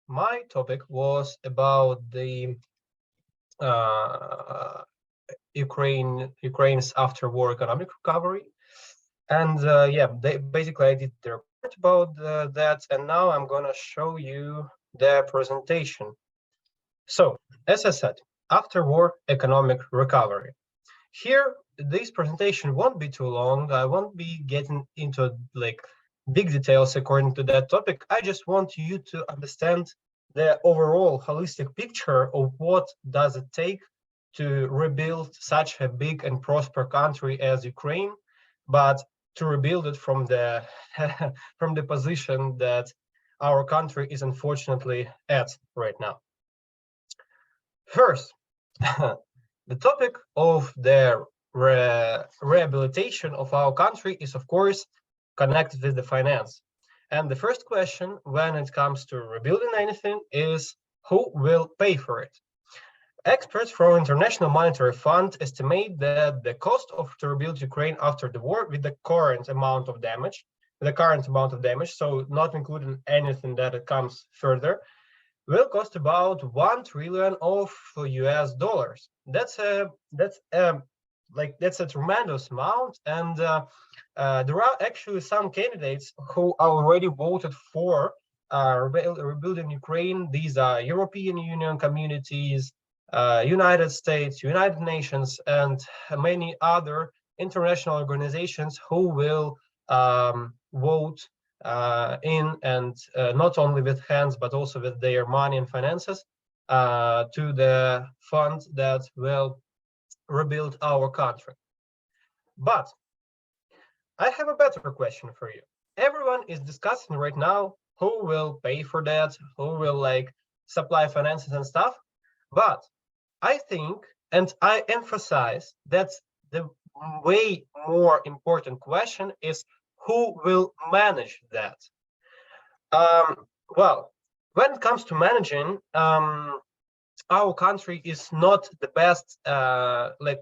my topic was about the uh, Ukraine's after-war economic recovery, and yeah, basically I did the report about that, and now I'm gonna show you the presentation. So, as I said, after-war economic recovery. Here, this presentation won't be too long. I won't be getting into like big details according to that topic. I just want you to understand the overall holistic picture of what does it take to rebuild such a big and prosper country as Ukraine, but to rebuild it from the from the position that our country is unfortunately at right now. First, the topic of the rehabilitation of our country is, of course, connected with the finance. And the first question when it comes to rebuilding anything is who will pay for it? Experts from International Monetary Fund estimate that the cost to rebuild Ukraine after the war with the current amount of damage, so not including anything that comes further, will cost about $1 trillion of US dollars. That's a tremendous amount, and there are actually some candidates who already voted for rebuilding Ukraine. These are European Union communities, United States, United Nations, and many other international organizations who will vote in, and not only with hands but also with their money and finances to the fund that will rebuild our country. But I have a better question for you. Everyone is discussing right now who will pay for that, who will supply finances and stuff. But I think, and I emphasize, that the way more important question is who will manage that? Well, when it comes to managing, our country is not the best,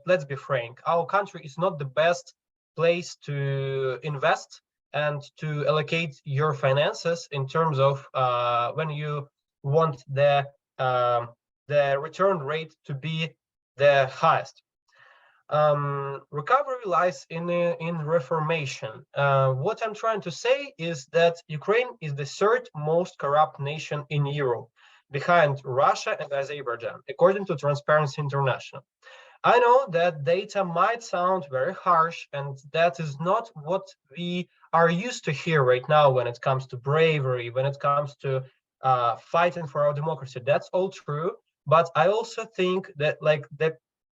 let's be frank, our country is not the best place to invest and to allocate your finances in terms of when you want the return rate to be the highest. Recovery lies in reformation. What I'm trying to say is that Ukraine is the third most corrupt nation in Europe, behind Russia and Azerbaijan, according to Transparency International. I know that data might sound very harsh, and that is not what we are used to hear right now when it comes to bravery, when it comes to fighting for our democracy. That's all true, but I also think that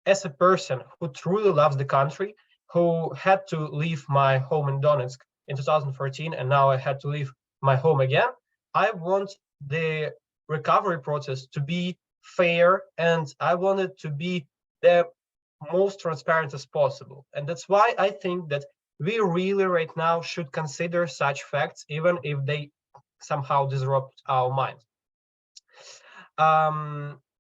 as a person who truly loves the country, who had to leave my home in Donetsk in 2014, and now I had to leave my home again, I want the recovery process to be fair, and I want it to be the most transparent as possible. And that's why I think that we really right now should consider such facts, even if they somehow disrupt our minds.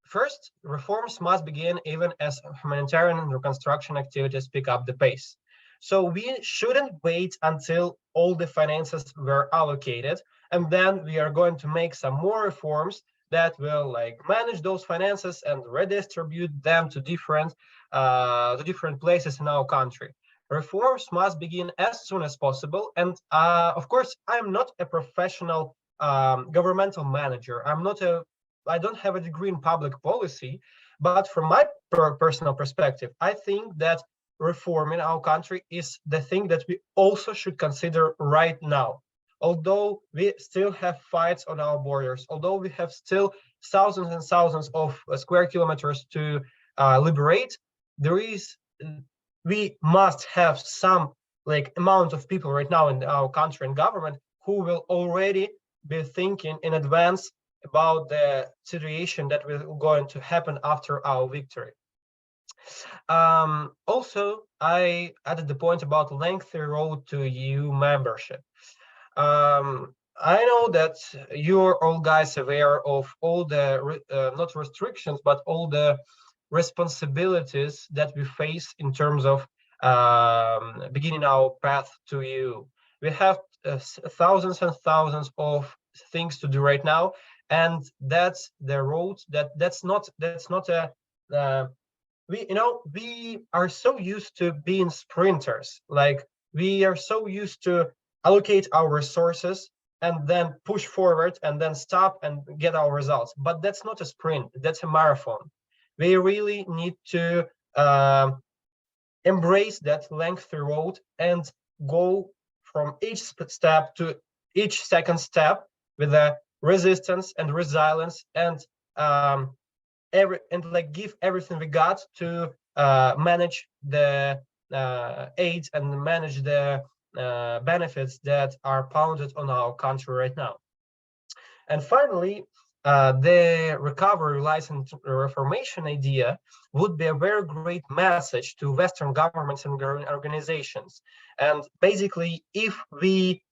First, reforms must begin even as humanitarian and reconstruction activities pick up the pace. So we shouldn't wait until all the finances were allocated, and then we are going to make some more reforms that will manage those finances and redistribute them to different places in our country. Reforms must begin as soon as possible, and of course, I'm not a professional governmental manager. I don't have a degree in public policy, but from my personal perspective, I think that reform in our country is the thing that we also should consider right now. Although we still have fights on our borders, although we have still thousands and thousands of square kilometers to liberate, we must have some amount of people right now in our country and government who will already be thinking in advance about the situation that will going to happen after our victory. Also, I added the point about lengthy road to EU membership. I know that you're all guys aware of all the not restrictions, but all the responsibilities that we face in terms of beginning our path to EU. We have thousands and thousands of things to do right now, and that's the road that's not a we are so used to being sprinters. Like, we are so used to allocate our resources and then push forward and then stop and get our results. But that's not a sprint, that's a marathon. We really need to embrace that lengthy road and go from each step to each second step with a resistance and resilience, and give everything we got to manage the aid and manage the benefits that are pounded on our country right now. And finally, the recovery, reliance, and reformation idea would be a very great message to Western governments and organizations. And basically, if we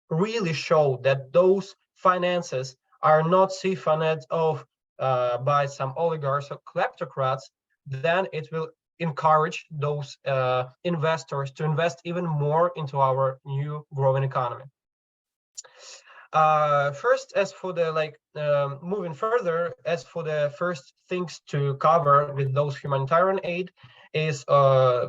really show that those finances are not siphoned off by some oligarchs or kleptocrats, then it will encourage those investors to invest even more into our new growing economy. First, as for the moving further, as for the first things to cover with those humanitarian aid is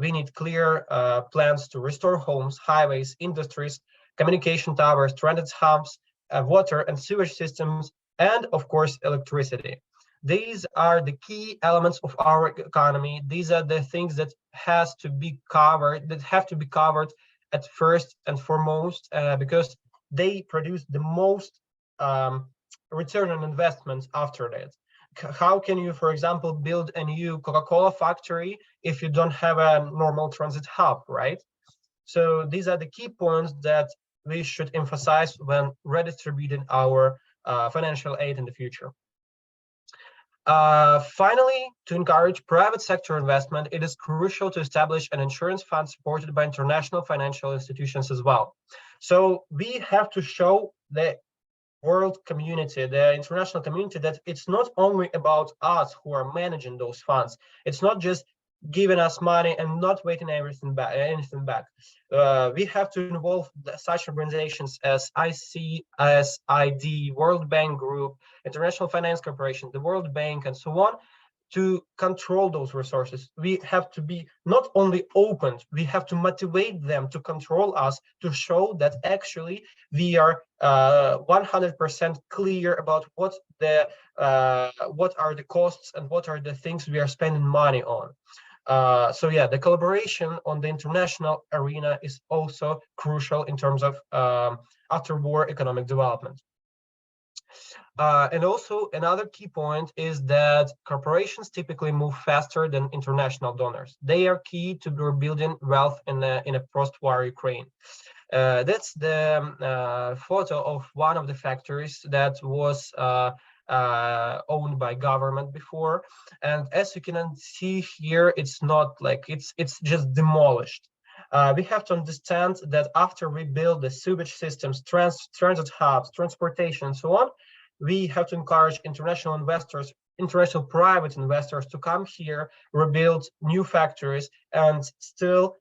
we need clear plans to restore homes, highways, industries, communication towers, transit hubs, water and sewage systems, and of course electricity. These are the key elements of our economy. These are the things that have to be covered at first and foremost, because they produce the most return on investment after that. How can you, for example, build a new Coca-Cola factory if you don't have a normal transit hub, right? So these are the key points that we should emphasize when redistributing our financial aid in the future. Finally, to encourage private sector investment, it is crucial to establish an insurance fund supported by international financial institutions as well. So we have to show the world community, the international community, that it's not only about us who are managing those funds. It's not just giving us money and not waiting anything back. We have to involve such organizations as ICSID, World Bank Group, International Finance Corporation, the World Bank, and so on, to control those resources. We have to be not only open, we have to motivate them to control us, to show that actually we are 100% clear about what are the costs and what are the things we are spending money on. So yeah, the collaboration on the international arena is also crucial in terms of after-war economic development. And also another key point is that corporations typically move faster than international donors. They are key to rebuilding wealth in a post-war Ukraine. That's the photo of one of the factories that was owned by government before, and as you can see here, it's not like it's just demolished. We have to understand that after we build the sewage systems, transit hubs, transportation, and so on, we have to encourage international investors, international private investors, to come here, rebuild new factories, and still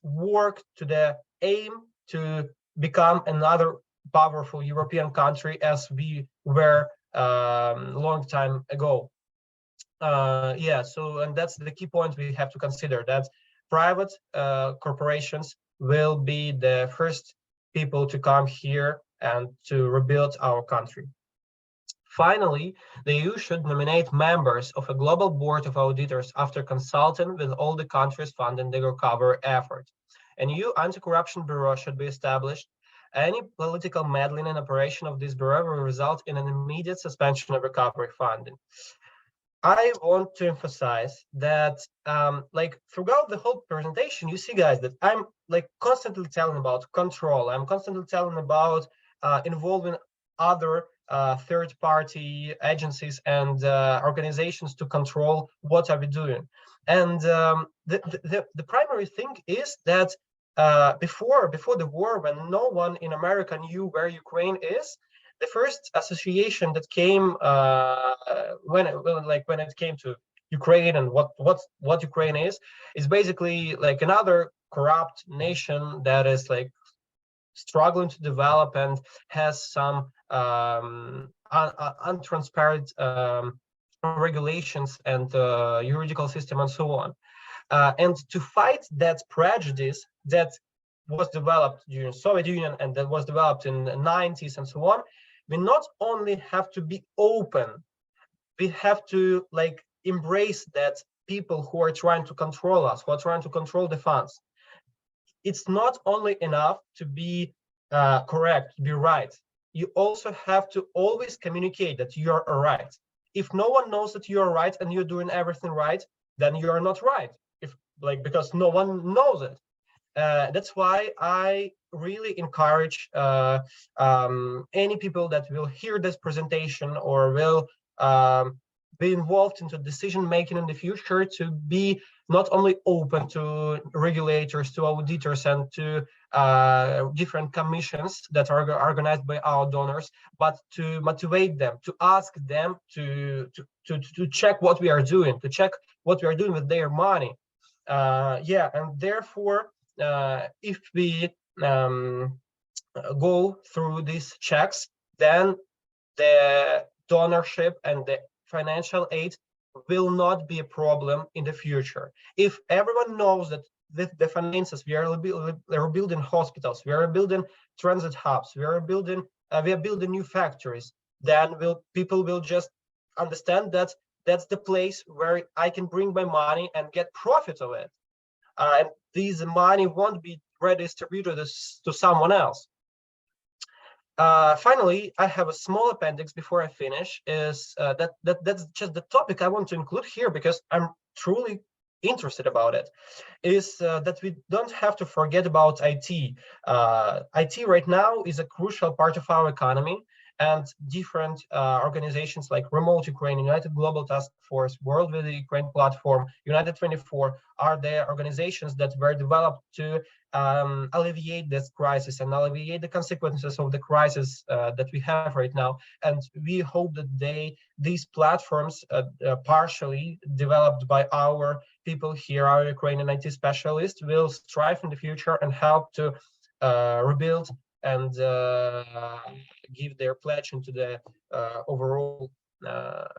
work to the aim to become another powerful European country as we were long time ago. Yeah, so, and that's the key point we have to consider, that private corporations will be the first people to come here and to rebuild our country. Finally, the EU should nominate members of a global board of auditors after consulting with all the countries funding the recovery effort. An EU anti-corruption bureau should be established. Any political meddling in operation of this bureau will result in an immediate suspension of recovery funding. I want to emphasize that, throughout the whole presentation, you see, guys, that I'm constantly telling about control. I'm constantly telling about involving other third-party agencies and organizations to control what are we doing. And the primary thing is that before the war, when no one in America knew where Ukraine is, the first association that came when it came to Ukraine and what Ukraine is basically like another corrupt nation that is struggling to develop and has some untransparent regulations and juridical system and so on. And to fight that prejudice that was developed during Soviet Union and that was developed in the 90s and so on, we not only have to be open, we have to like embrace that people who are trying to control us, who are trying to control the funds. It's not only enough to be correct, to be right. You also have to always communicate that you are right. If no one knows that you are right and you're doing everything right, then you are not right. If because no one knows it. That's why I really encourage any people that will hear this presentation or will be involved into decision making in the future to be not only open to regulators, to auditors, and to different commissions that are organized by our donors, but to motivate them, to ask them to check what we are doing, to check what we are doing with their money. Yeah, and therefore, if we go through these checks, then the donorship and the financial aid will not be a problem in the future. If everyone knows that the finances, we are building hospitals, we are building transit hubs, we are building new factories, then people will just understand that that's the place where I can bring my money and get profit of it. And this money won't be redistributed to someone else. Finally, I have a small appendix before I finish. That's just the topic I want to include here because I'm truly interested about it. Is that we don't have to forget about IT. IT right now is a crucial part of our economy, and different organizations like Remote Ukraine, United Global Task Force, World with the Ukraine Platform, United 24 are the organizations that were developed to alleviate this crisis and alleviate the consequences of the crisis that we have right now. And we hope that these platforms, partially developed by our people here, our Ukrainian IT specialists, will strive in the future and help to rebuild and give their pledge into the overall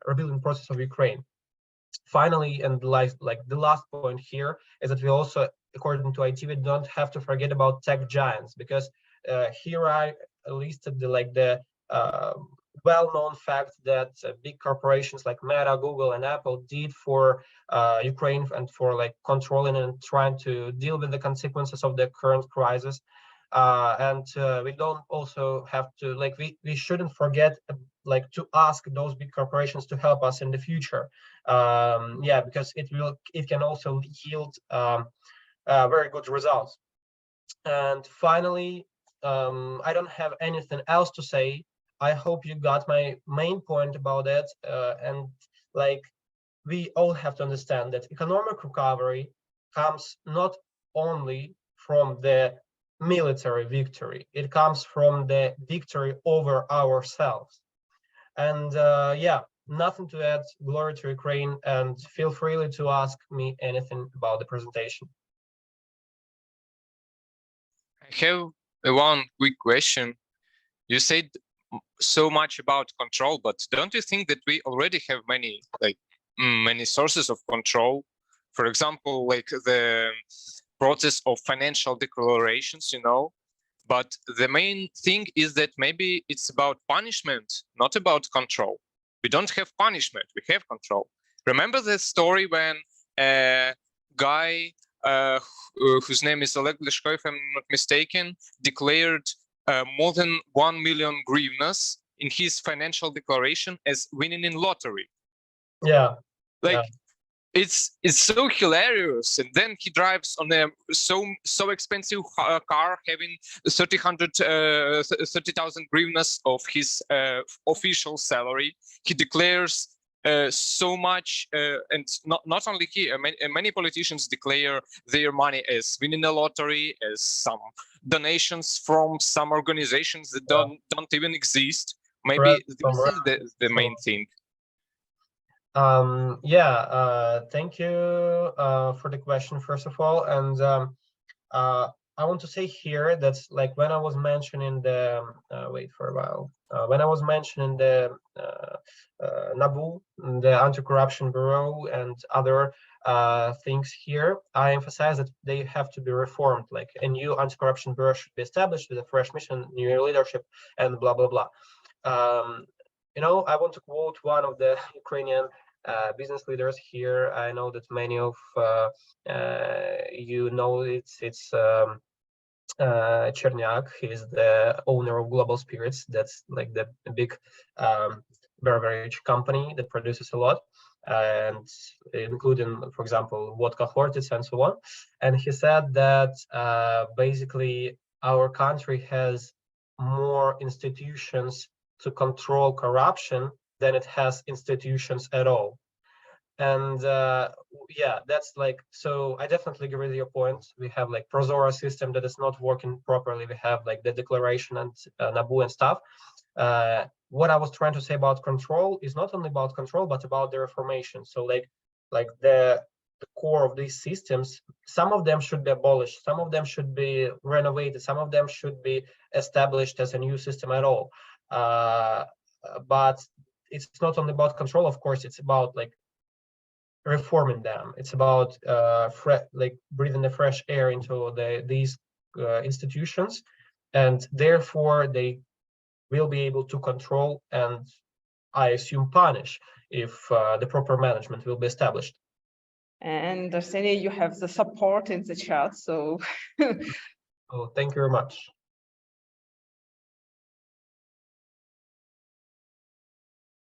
rebuilding process of Ukraine. Finally, and like the last point here is that we also, according to IT, we don't have to forget about tech giants, because here I listed the well-known fact that big corporations like Meta, Google, and Apple did for Ukraine and for controlling and trying to deal with the consequences of the current crisis. And we don't also have to we shouldn't forget to ask those big corporations to help us in the future. Yeah, because it can also yield very good results. And finally, I don't have anything else to say. I hope you got my main point about it. And we all have to understand that economic recovery comes not only from the military victory, it comes from the victory over ourselves. And yeah, nothing to add. Glory to Ukraine, and feel free to ask me anything about the presentation. I have one quick question. You said so much about control, but don't you think that we already have many sources of control? For example, the process of financial declarations, but the main thing is that maybe it's about punishment, not about control. We don't have punishment, we have control. Remember the story when a guy whose name is Oleg Lishko, if I'm not mistaken, declared more than 1 million hryvnias in his financial declaration as winning in lottery. Yeah. It's so hilarious, and then he drives on a so expensive car, having 30,000 hryvnias of his official salary. He declares so much, and not only he, many politicians declare their money as winning a lottery, as some donations from some organizations that don't even exist. Maybe this is the main thing. Yeah, thank you for the question, first of all. And I want to say here that's like when I was mentioning the wait for a while. When I was mentioning the NABU, the Anti-Corruption Bureau, and other things here, I emphasize that they have to be reformed. Like a new Anti-Corruption Bureau should be established with a fresh mission, new leadership, and blah blah blah. You know, I want to quote one of the Ukrainian business leaders here. I know that many of you know it's Chernyak. He's the owner of Global Spirits. That's like the big beverage company that produces a lot, and including, for example, vodka Hortitz and so on. And he said that basically our country has more institutions to control corruption than it has institutions at all. And yeah, that's like, so I definitely agree with your point. We have like Prozora system that is not working properly. We have like the declaration and NABU and stuff. What I was trying to say about control is not only about control, but about the reformation. So like the core of these systems, some of them should be abolished, some of them should be renovated, some of them should be established as a new system at all. But it's not only about control, of course, it's about like reforming them. It's about like breathing the fresh air into these institutions, and therefore they will be able to control and, I assume, punish if the proper management will be established. And Arsenii, you have the support in the chat, so Oh, thank you very much.